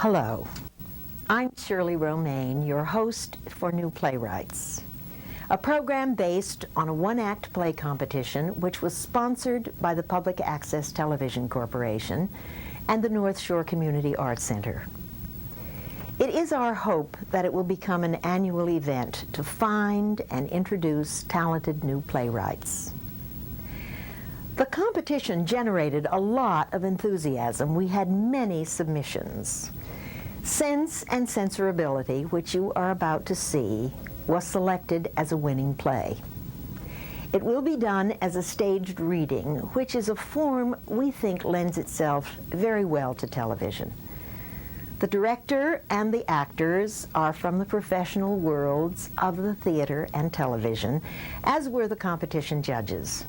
Hello, I'm Shirley Romaine, your host for New Playwrights, a program based on a one-act play competition which was sponsored by the Public Access Television Corporation and the North Shore Community Arts Center. It is our hope that it will become an annual event to find and introduce talented new playwrights. The competition generated a lot of enthusiasm. We had many submissions. Sense and Censorability, which you are about to see, was selected as a winning play. It will be done as a staged reading, which is a form we think lends itself very well to television. The director and the actors are from the professional worlds of the theater and television, as were the competition judges.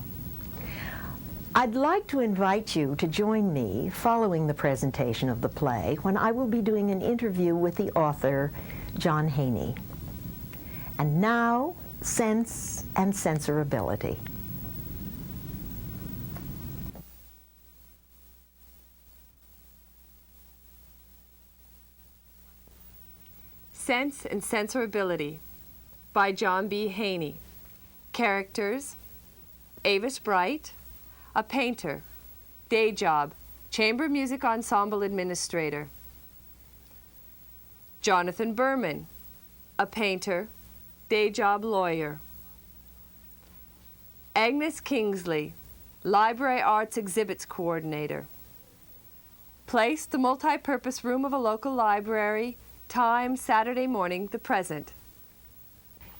I'd like to invite you to join me following the presentation of the play when I will be doing an interview with the author, John Haney. And now, Sense and Censorability. Sense and Censorability by John B. Haney. Characters: Avis Bright, a painter, day job, chamber music ensemble administrator. Jonathan Berman, a painter, day job lawyer. Agnes Kingsley, library arts exhibits coordinator. Place: the multi-purpose room of a local library. Time: Saturday morning, the present.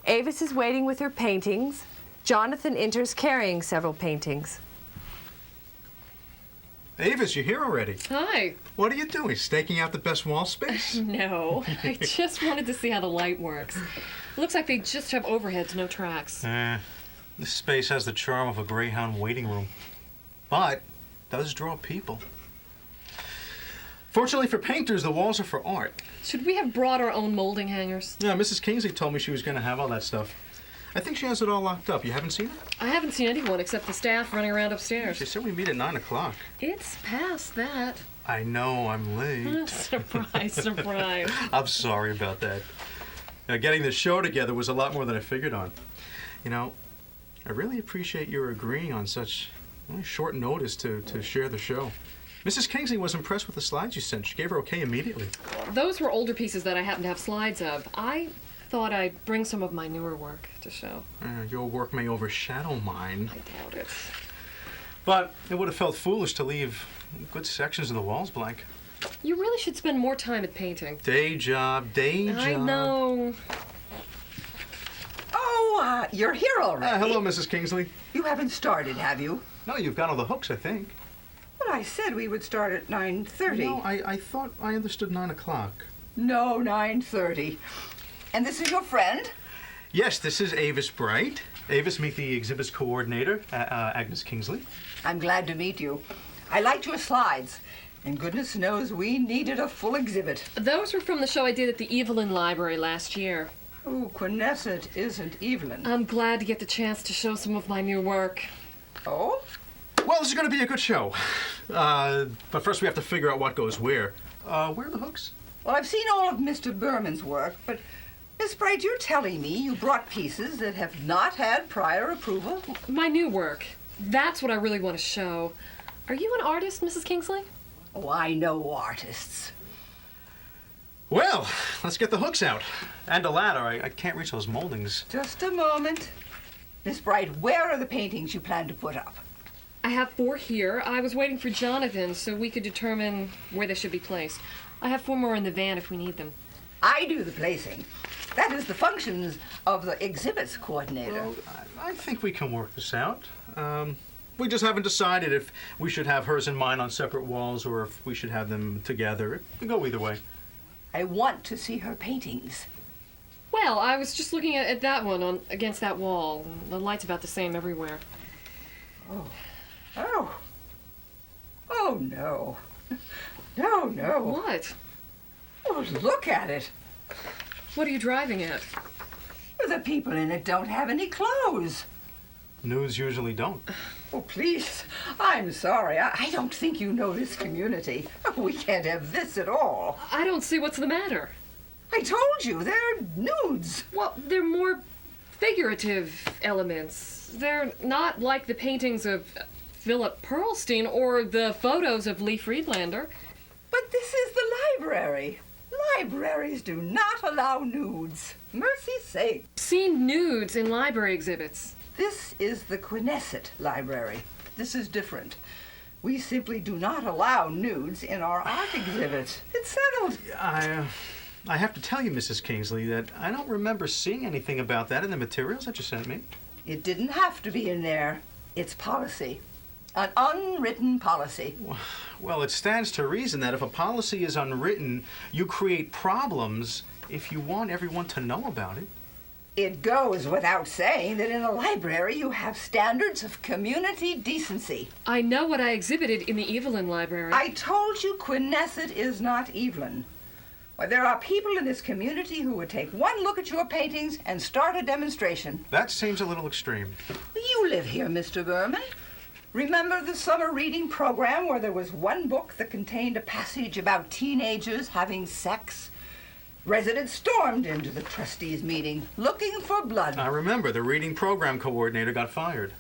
Avis is waiting with her paintings. Jonathan enters carrying several paintings. Avis, you're here already. Hi. What are you doing? Staking out the best wall space? No, I just wanted to see how the light works. It looks like they just have overheads, no tracks. This space has the charm of a Greyhound waiting room, but does draw people. Fortunately for painters, the walls are for art. Should we have brought our own molding hangers? Yeah, Mrs. Kingsley told me she was going to have all that stuff. I think she has it all locked up. You haven't seen it? I haven't seen anyone except the staff running around upstairs. She said we meet at 9 o'clock. It's past that. I know, I'm late. Surprise, surprise. I'm sorry about that. Getting the show together was a lot more than I figured on. You know, I really appreciate your agreeing on such short notice to share the show. Mrs. Kingsley was impressed with the slides you sent. She gave her okay immediately. Those were older pieces that I happen to have slides of. I thought I'd bring some of my newer work to show. Your work may overshadow mine. I doubt it. But it would have felt foolish to leave good sections of the walls blank. You really should spend more time at painting. Day job. I know. Oh, you're here already. Hello, Mrs. Kingsley. You haven't started, have you? No, you've got all the hooks, I think. But I said we would start at 9:30. No, I thought I understood 9 o'clock. No, 9:30. And this is your friend? Yes, this is Avis Bright. Avis, meet the exhibits coordinator, Agnes Kingsley. I'm glad to meet you. I liked your slides. And goodness knows we needed a full exhibit. Those were from the show I did at the Evelyn Library last year. Oh, Quinnesset isn't Evelyn. I'm glad to get the chance to show some of my new work. Oh? Well, this is going to be a good show. But first we have to figure out what goes where. Where are the hooks? Well, I've seen all of Mr. Berman's work, but Miss Bright, you're telling me you brought pieces that have not had prior approval? My new work. That's what I really want to show. Are you an artist, Mrs. Kingsley? Oh, I know artists. Well, let's get the hooks out. And a ladder. I can't reach those moldings. Just a moment. Miss Bright, where are the paintings you plan to put up? I have 4 here. I was waiting for Jonathan so we could determine where they should be placed. I have 4 more in the van if we need them. I do the placing. That is the functions of the exhibits coordinator. Well, I think we can work this out. We just haven't decided if we should have hers and mine on separate walls or if we should have them together. It can go either way. I want to see her paintings. Well, I was just looking at that one against that wall. The light's about the same everywhere. Oh. Oh. Oh, no. No, no. What? Oh, look at it. What are you driving at? The people in it don't have any clothes. News usually don't. Oh, please. I'm sorry. I don't think you know this community. We can't have this at all. I don't see what's the matter. I told you, they're nudes. Well, they're more figurative elements. They're not like the paintings of Philip Pearlstein or the photos of Lee Friedlander. But this is the library. Libraries do not allow nudes. Mercy's sake. Seen nudes in library exhibits. This is the Knesset Library. This is different. We simply do not allow nudes in our art exhibits. It's settled. I have to tell you, Mrs. Kingsley, that I don't remember seeing anything about that in the materials that you sent me. It didn't have to be in there. It's policy. An unwritten policy. Well, it stands to reason that if a policy is unwritten, you create problems if you want everyone to know about it. It goes without saying that in a library you have standards of community decency. I know what I exhibited in the Evelyn Library. I told you Knesset is not Evelyn. Why, there are people in this community who would take one look at your paintings and start a demonstration. That seems a little extreme. You live here, Mr. Berman. Remember the summer reading program where there was one book that contained a passage about teenagers having sex? Residents stormed into the trustees' meeting looking for blood. I remember the reading program coordinator got fired.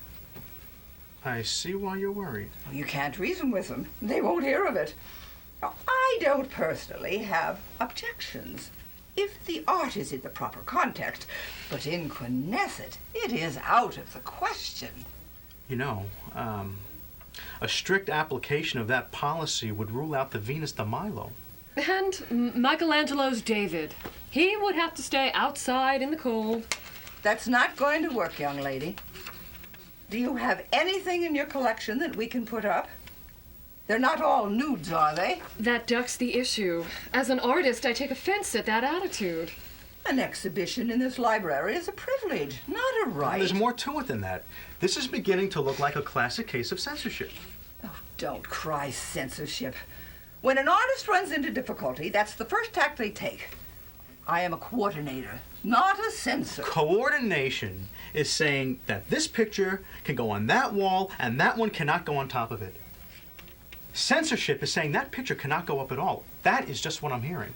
I see why you're worried. You can't reason with them. They won't hear of it. Now, I don't personally have objections if the art is in the proper context, but in Knesset, it is out of the question. You know, a strict application of that policy would rule out the Venus de Milo. And Michelangelo's David. He would have to stay outside in the cold. That's not going to work, young lady. Do you have anything in your collection that we can put up? They're not all nudes, are they? That ducks the issue. As an artist, I take offense at that attitude. An exhibition in this library is a privilege, not a right. There's more to it than that. This is beginning to look like a classic case of censorship. Oh, don't cry censorship. When an artist runs into difficulty, that's the first tack they take. I am a coordinator, not a censor. Coordination is saying that this picture can go on that wall and that one cannot go on top of it. Censorship is saying that picture cannot go up at all. That is just what I'm hearing.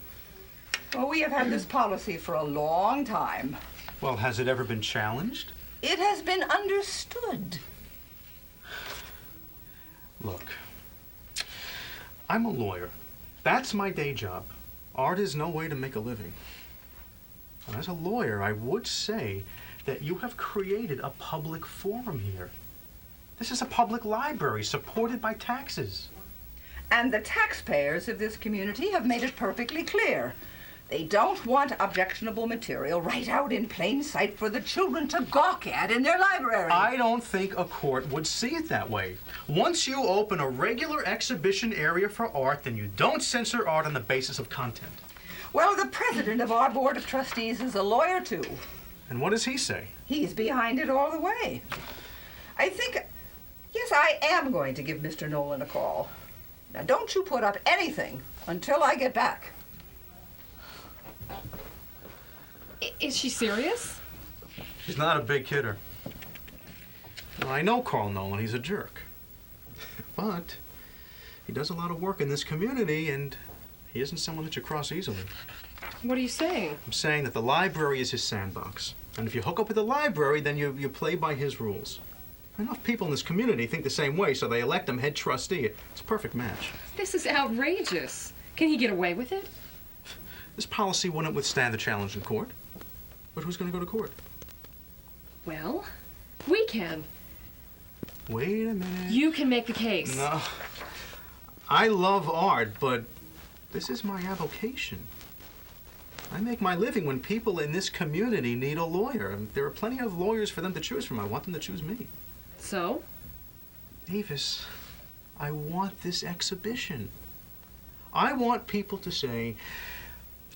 Well, we have had this policy for a long time. Well, has it ever been challenged? It has been understood. Look, I'm a lawyer. That's my day job. Art is no way to make a living. And as a lawyer, I would say that you have created a public forum here. This is a public library supported by taxes. And the taxpayers of this community have made it perfectly clear. They don't want objectionable material right out in plain sight for the children to gawk at in their library. I don't think a court would see it that way. Once you open a regular exhibition area for art, then you don't censor art on the basis of content. Well, the president of our board of trustees is a lawyer, too. And what does he say? He's behind it all the way. I think, yes, I am going to give Mr. Nolan a call. Now, don't you put up anything until I get back. Is she serious? She's not a big kidder. Well, I know Carl Nolan, he's a jerk. But he does a lot of work in this community, and he isn't someone that you cross easily. What are you saying? I'm saying that the library is his sandbox. And if you hook up with the library, then you play by his rules. Enough people in this community think the same way, so they elect him head trustee. It's a perfect match. This is outrageous. Can he get away with it? This policy wouldn't withstand the challenge in court. But who's going to go to court? Well, we can. Wait a minute. You can make the case. No. I love art, but this is my avocation. I make my living when people in this community need a lawyer. And there are plenty of lawyers for them to choose from. I want them to choose me. So? Davis, I want this exhibition. I want people to say,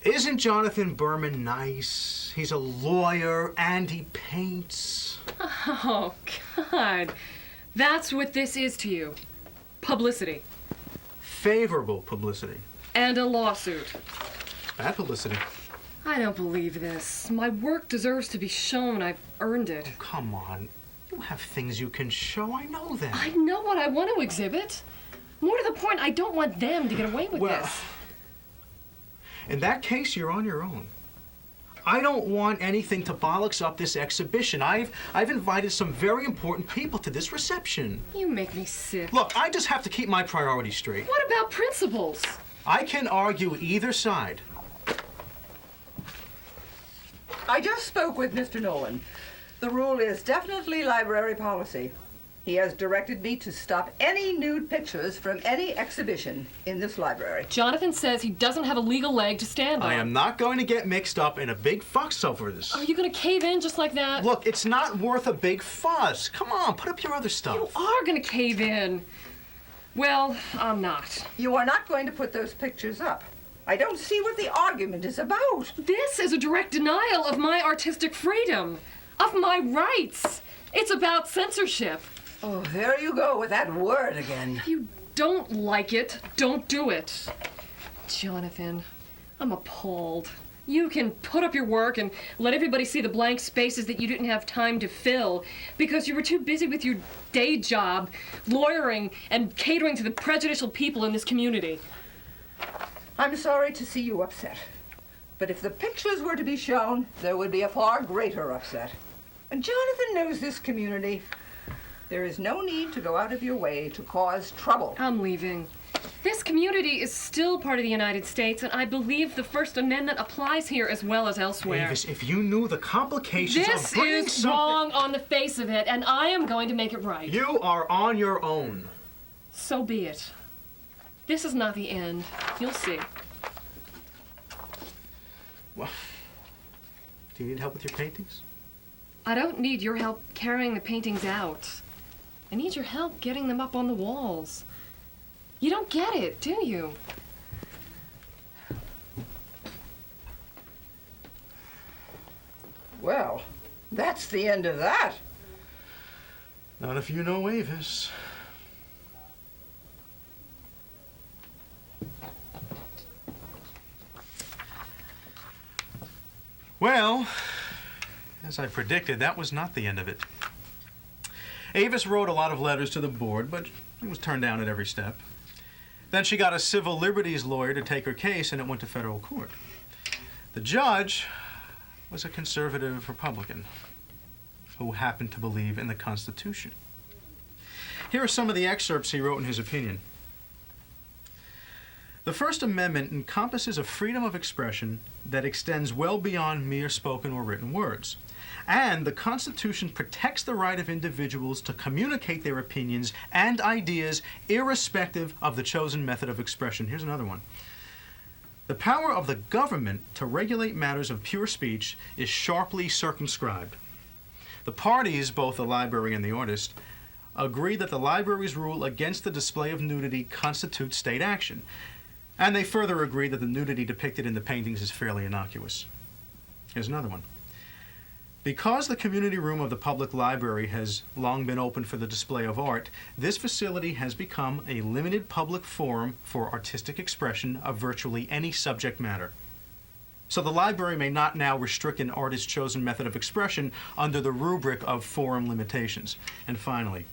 isn't Jonathan Berman nice? He's a lawyer and he paints. Oh, God. That's what this is to you. Publicity. Favorable publicity. And a lawsuit. Bad publicity. I don't believe this. My work deserves to be shown. I've earned it. Oh, come on. You have things you can show. I know that. I know what I want to exhibit. More to the point, I don't want them to get away with Well, this. in that case, you're on your own. I don't want anything to bollocks up this exhibition. I've invited some very important people to this reception. You make me sick. Look, I just have to keep my priorities straight. What about principles? I can argue either side. I just spoke with Mr. Nolan. The rule is definitely library policy. He has directed me to stop any nude pictures from any exhibition in this library. Jonathan says he doesn't have a legal leg to stand on. I am not going to get mixed up in a big fuss over this. Are you going to cave in just like that? Look, it's not worth a big fuss. Come on, put up your other stuff. You are going to cave in. Well, I'm not. You are not going to put those pictures up. I don't see what the argument is about. This is a direct denial of my artistic freedom, of my rights. It's about censorship. Oh, there you go with that word again. If you don't like it, don't do it. Jonathan, I'm appalled. You can put up your work and let everybody see the blank spaces that you didn't have time to fill because you were too busy with your day job, lawyering, and catering to the prejudicial people in this community. I'm sorry to see you upset. But if the pictures were to be shown, there would be a far greater upset. And Jonathan knows this community. There is no need to go out of your way to cause trouble. I'm leaving. This community is still part of the United States, and I believe the First Amendment applies here as well as elsewhere. Davis, if you knew the complications This of bringing is something... wrong on the face of it, and I am going to make it right. You are on your own. So be it. This is not the end. You'll see. Well, do you need help with your paintings? I don't need your help carrying the paintings out. I need your help getting them up on the walls. You don't get it, do you? Well, that's the end of that. Not if you know Avis. Well, as I predicted, that was not the end of it. Avis wrote a lot of letters to the board, but it was turned down at every step. Then she got a civil liberties lawyer to take her case, and it went to federal court. The judge was a conservative Republican who happened to believe in the Constitution. Here are some of the excerpts he wrote in his opinion. The First Amendment encompasses a freedom of expression that extends well beyond mere spoken or written words. And the Constitution protects the right of individuals to communicate their opinions and ideas irrespective of the chosen method of expression. Here's another one. The power of the government to regulate matters of pure speech is sharply circumscribed. The parties, both the library and the artist, agree that the library's rule against the display of nudity constitutes state action. And they further agree that the nudity depicted in the paintings is fairly innocuous. Here's another one. Because the community room of the public library has long been open for the display of art, this facility has become a limited public forum for artistic expression of virtually any subject matter. So the library may not now restrict an artist's chosen method of expression under the rubric of forum limitations. And finally,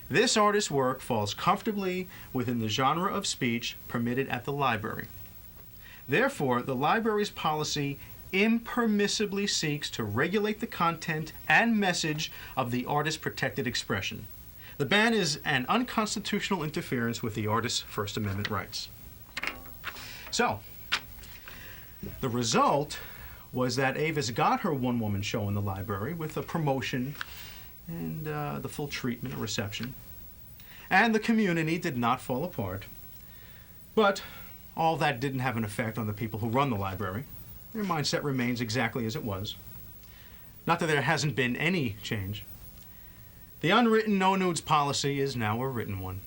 this artist's work falls comfortably within the genre of speech permitted at the library. Therefore, the library's policy impermissibly seeks to regulate the content and message of the artist's protected expression. The ban is an unconstitutional interference with the artist's First Amendment rights. So, the result was that Avis got her one-woman show in the library with a promotion and the full treatment and reception. And the community did not fall apart. But all that didn't have an effect on the people who run the library. Their mindset remains exactly as it was. Not that there hasn't been any change. The unwritten no nudes policy is now a written one.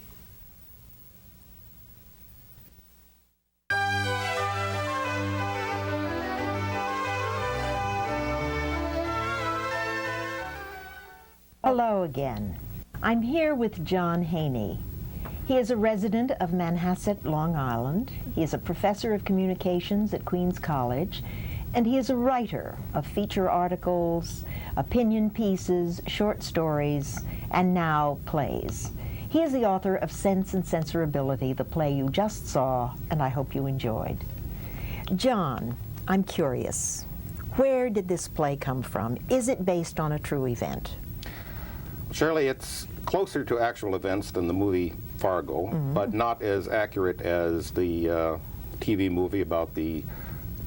Hello again. I'm here with John Haney. He is a resident of Manhasset, Long Island. He is a professor of communications at Queens College, and he is a writer of feature articles, opinion pieces, short stories, and now plays. He is the author of Sense and Censorability, the play you just saw, and I hope you enjoyed. John, I'm curious. Where did this play come from? Is it based on a true event? Shirley, it's closer to actual events than the movie Fargo, but not as accurate as the TV movie about the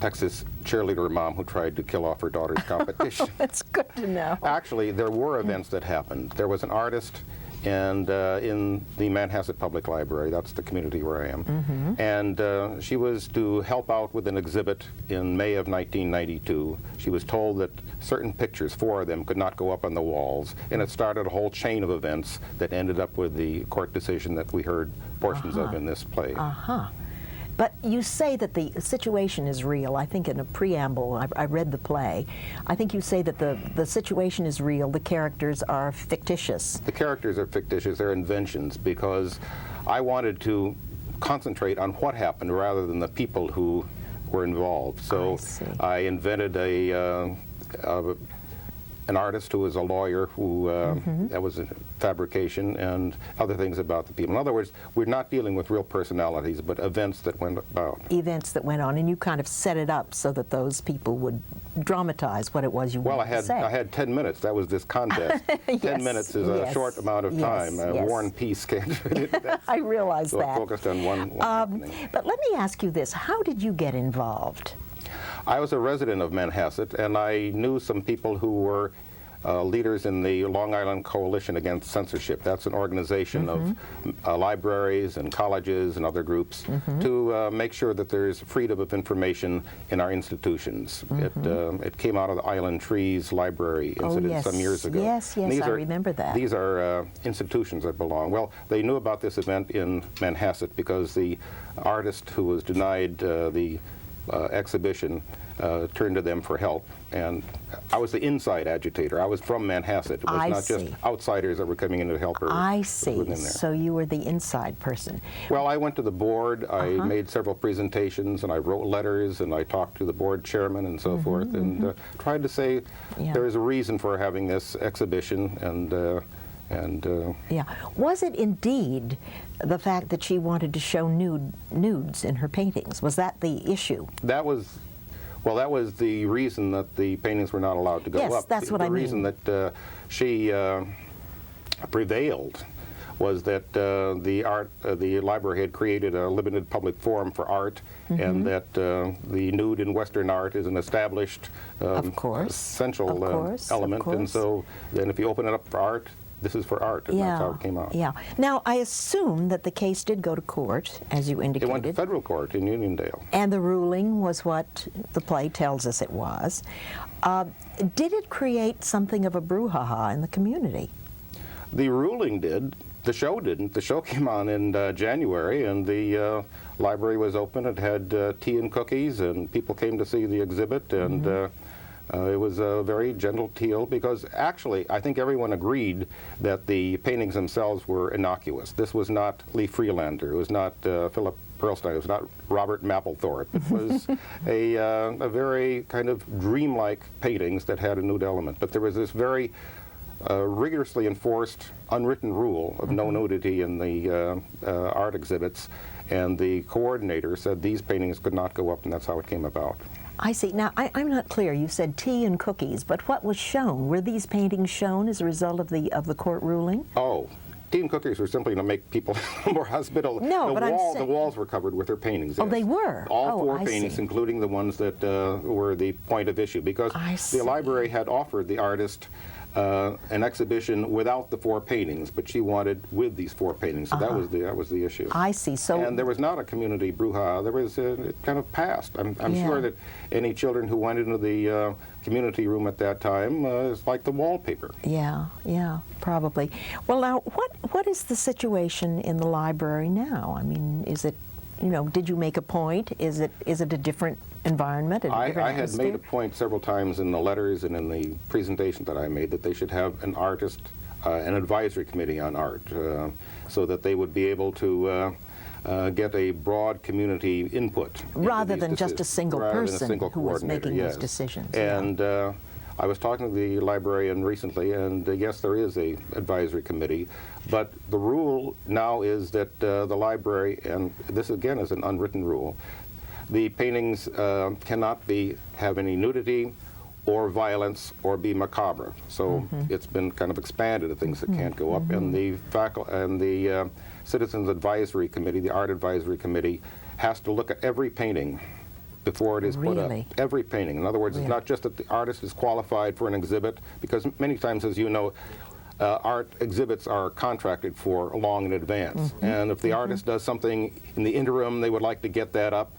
Texas cheerleader mom who tried to kill off her daughter's competition. That's good to know. Actually, there were events that happened. There was an artist and in the Manhasset Public Library, that's the community where I am, and she was to help out with an exhibit in May of 1992. She was told that certain pictures, 4 of them, could not go up on the walls, and it started a whole chain of events that ended up with the court decision that we heard portions of in this play. But you say that the situation is real. I think in a preamble, I read the play, I think you say that the situation is real, the characters are fictitious. The characters are fictitious, they're inventions, because I wanted to concentrate on what happened rather than the people who were involved. So I invented an artist who was a lawyer who, that was a fabrication, and other things about the people. In other words, we're not dealing with real personalities, but events that went about. Events that went on, and you kind of set it up so that those people would dramatize what it was you wanted to say. Well, I had 10 minutes. That was this contest. 10 minutes is a short amount of time. War and Peace can't. I realize so that. I focused on one happening. But let me ask you this. How did you get involved? I was a resident of Manhasset, and I knew some people who were leaders in the Long Island Coalition Against Censorship. That's an organization of libraries and colleges and other groups to make sure that there's freedom of information in our institutions. It came out of the Island Trees Library incident some years ago. Yes, I remember that. These are institutions that belong. Well, they knew about this event in Manhasset because the artist who was denied the exhibition turned to them for help, and I was the inside agitator. I was from Manhasset. It was not just outsiders that were coming in to help her. I see. So you were the inside person. Well, I went to the board. I made several presentations, and I wrote letters, and I talked to the board chairman and so forth, and tried to say there is a reason for having this exhibition, and was it indeed the fact that she wanted to show nudes in her paintings? Was that the issue? That was the reason that the paintings were not allowed to go up. Yes, that's what I mean. The reason that she prevailed was that the library had created a limited public forum for art, and that the nude in Western art is an established essential element, and so then if you open it up for art, this is for art, and that's how it came out. Now, I assume that the case did go to court, as you indicated. It went to federal court in Uniondale. And the ruling was what the play tells us it was. Did it create something of a brouhaha in the community? The ruling did. The show didn't. The show came on in January, and the library was open. It had tea and cookies, and people came to see the exhibit, and it was a very gentle deal because actually I think everyone agreed that the paintings themselves were innocuous. This was not Lee Freelander. It was not Philip Pearlstein. It was not Robert Mapplethorpe. It was a very kind of dreamlike paintings that had a nude element. But there was this very rigorously enforced unwritten rule of no nudity in the art exhibits, and the coordinator said these paintings could not go up, and that's how it came about. I see. Now, I'm not clear. You said tea and cookies, but what was shown? Were these paintings shown as a result of the court ruling? Oh, tea and cookies were simply to make people more hospitable. No, but I'm saying the walls were covered with her paintings. Oh, they were? All 4 paintings, including the ones that were the point of issue, because the library had offered the artist an exhibition without the 4 paintings, but she wanted with these 4 paintings. So that was the issue. I see. So and there was not a community brouhaha. There was it kind of passed. I'm sure that any children who went into the community room at that time is like the wallpaper. Yeah, probably. Well, now what is the situation in the library now? I mean, is it, did you make a point? Is it a different environment? I had made a point several times in the letters and in the presentation that I made that they should have an artist, an advisory committee on art, so that they would be able to get a broad community input. Rather than just a single person who was making those decisions. And I was talking to the librarian recently, and yes, there is a advisory committee, but the rule now is that the library, and this again is an unwritten rule, the paintings cannot have any nudity or violence or be macabre. So it's been kind of expanded to things that can't go up, and the Citizens Advisory Committee, the Art Advisory Committee, has to look at every painting before it is put up. Really? Every painting. In other words, it's not just that the artist is qualified for an exhibit, because many times, as you know, art exhibits are contracted for long in advance. And if the artist does something in the interim, they would like to get that up.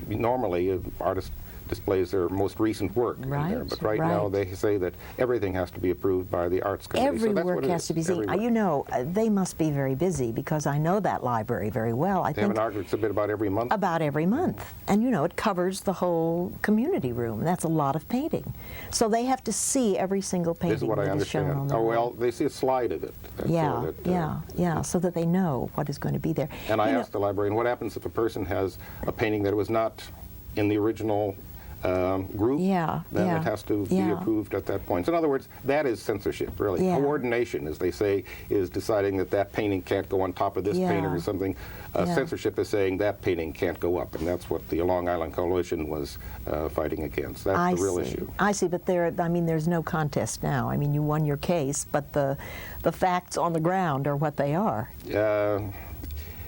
Normally, artists displays their most recent work in there. But right now they say that everything has to be approved by the Arts Committee. Every work has to be seen. You know, they must be very busy, because I know that library very well. They have an art exhibit about every month? About every month. And you know, it covers the whole community room. That's a lot of painting. So they have to see every single painting This is what I that is shown on understand. the Oh, well, wall. they see a slide of it. So that they know what is going to be there. And I asked the librarian, what happens if a person has a painting that was not in the original group, then it has to be approved at that point. So in other words, that is censorship, really. Coordination, as they say, is deciding that that painting can't go on top of this painting or something. Censorship is saying that painting can't go up, and that's what the Long Island Coalition was fighting against. That's the real issue. I see, but there's no contest now. I mean, you won your case, but the facts on the ground are what they are.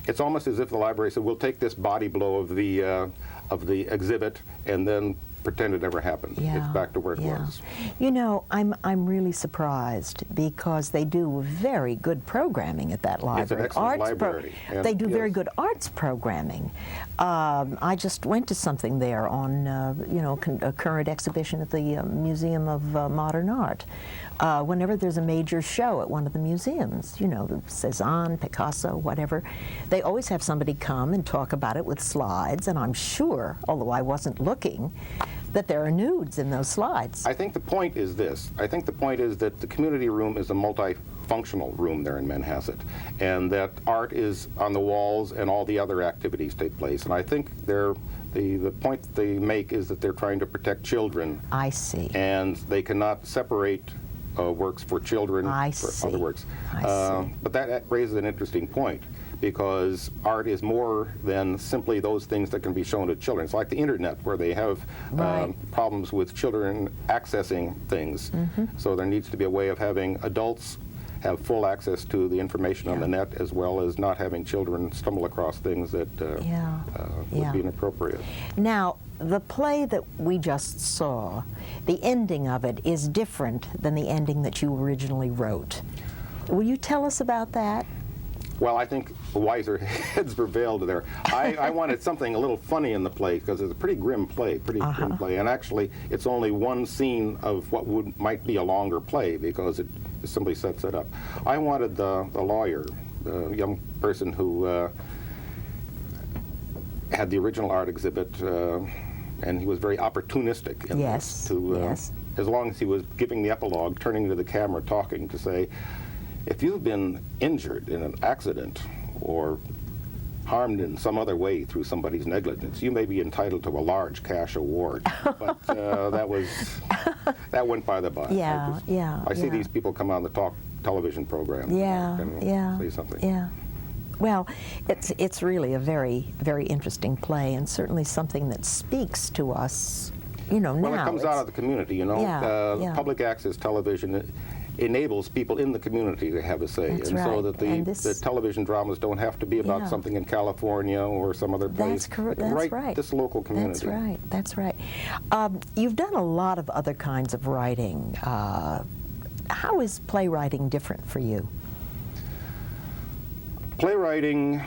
It's almost as if the library said, we'll take this body blow of the exhibit and then pretend it never happened. It's back to where it was. You know, I'm really surprised, because they do very good programming at that library. It's an excellent library. They do very good arts programming. I just went to something there on, a current exhibition at the Museum of Modern Art. Whenever there's a major show at one of the museums, you know, Cézanne, Picasso, whatever, they always have somebody come and talk about it with slides, and I'm sure, although I wasn't looking, that there are nudes in those slides. I think the point is this. I think the point is that the community room is a multifunctional room there in Manhasset, and that art is on the walls and all the other activities take place. And I think the point they make is that they're trying to protect children. I see. And they cannot separate works for children for other works. But that raises an interesting point, because art is more than simply those things that can be shown to children. It's like the internet, where they have problems with children accessing things. So there needs to be a way of having adults have full access to the information on the net, as well as not having children stumble across things that would be inappropriate. Now, the play that we just saw, the ending of it is different than the ending that you originally wrote. Will you tell us about that? Well, I think wiser heads prevailed there. I wanted something a little funny in the play, because it's a pretty grim play, grim play. And actually, it's only one scene of what might be a longer play, because it simply sets it up. I wanted the lawyer, the young person who had the original art exhibit, and he was very opportunistic in this. As long as he was giving the epilogue, turning to the camera, talking, to say, if you've been injured in an accident or harmed in some other way through somebody's negligence, you may be entitled to a large cash award. But that went by the by. I see these people come on the television program and say something. Well, it's really a very, very interesting play, and certainly something that speaks to us, you know, now. Well, it comes out of the community, you know. Public access television enables people in the community to have a say, so that the television dramas don't have to be about something in California or some other place. That's right. This local community. That's right. You've done a lot of other kinds of writing. How is playwriting different for you? Playwriting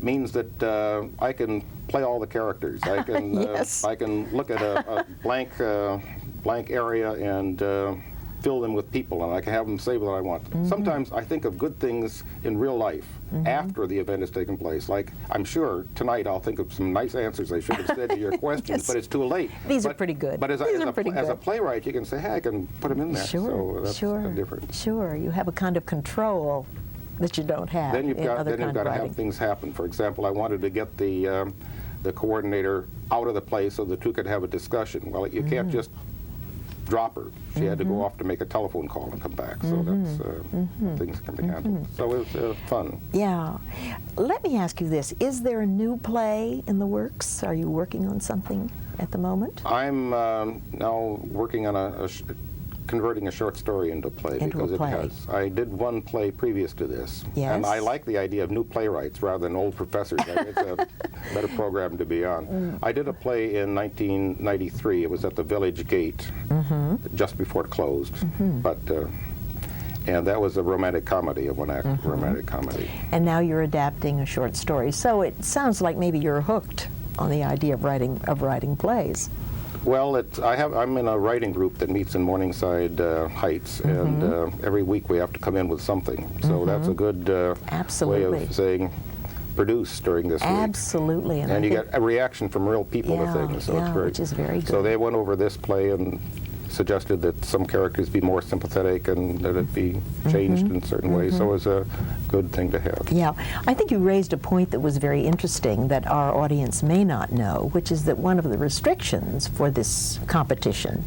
means that I can play all the characters. I can I can look at a blank area and fill them with people, and I can have them say what I want. Sometimes I think of good things in real life after the event has taken place. Like, I'm sure tonight I'll think of some nice answers I should have said to your questions, but it's too late. These are pretty good. But as a playwright, you can say, hey, I can put them in there. So that's different. Sure, you have a kind of control that you don't have then you've in got other then you've got to have things happen. For example, I wanted to get the the coordinator out of the play so the two could have a discussion. Well, you can't just drop her. She had to go off to make a telephone call and come back. So that's things can be handled. So it was fun. Yeah. Let me ask you this. Is there a new play in the works? Are you working on something at the moment? I'm now working on converting a short story into a play Into a because play. it has. I did one play previous to this, Yes. and I like the idea of new playwrights rather than old professors. It's a better program to be on. I did a play in 1993. It was at the Village Gate, just before it closed, but. And that was a romantic comedy, a one-act romantic comedy. And now you're adapting a short story. So it sounds like maybe you're hooked on the idea of writing plays. Well, I'm in a writing group that meets in Morningside Heights, and every week we have to come in with something. So that's a good way Absolutely. of saying produce during this week. Absolutely. And I you think- get a reaction from real people Yeah, to things, so yeah, it's very which is very So good. they went over this play and suggested that some characters be more sympathetic and that it be changed in certain ways. So it was a good thing to have. Yeah, I think you raised a point that was very interesting that our audience may not know, which is that one of the restrictions for this competition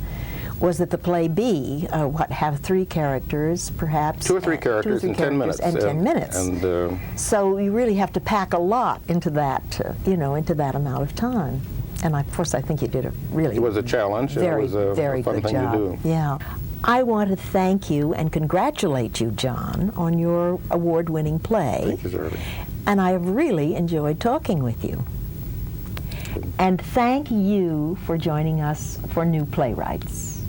was that the play be, have 3 characters, perhaps? 2 or 3 characters in 10 minutes. And 10 minutes. And So you really have to pack a lot into that, into that amount of time. And of course, I think you did a really it was a challenge. And very, it was a very fun good thing job. to do. Yeah. I want to thank you and congratulate you, John, on your award-winning play. Thank you, Zerby. And I have really enjoyed talking with you. And thank you for joining us for New Playwrights.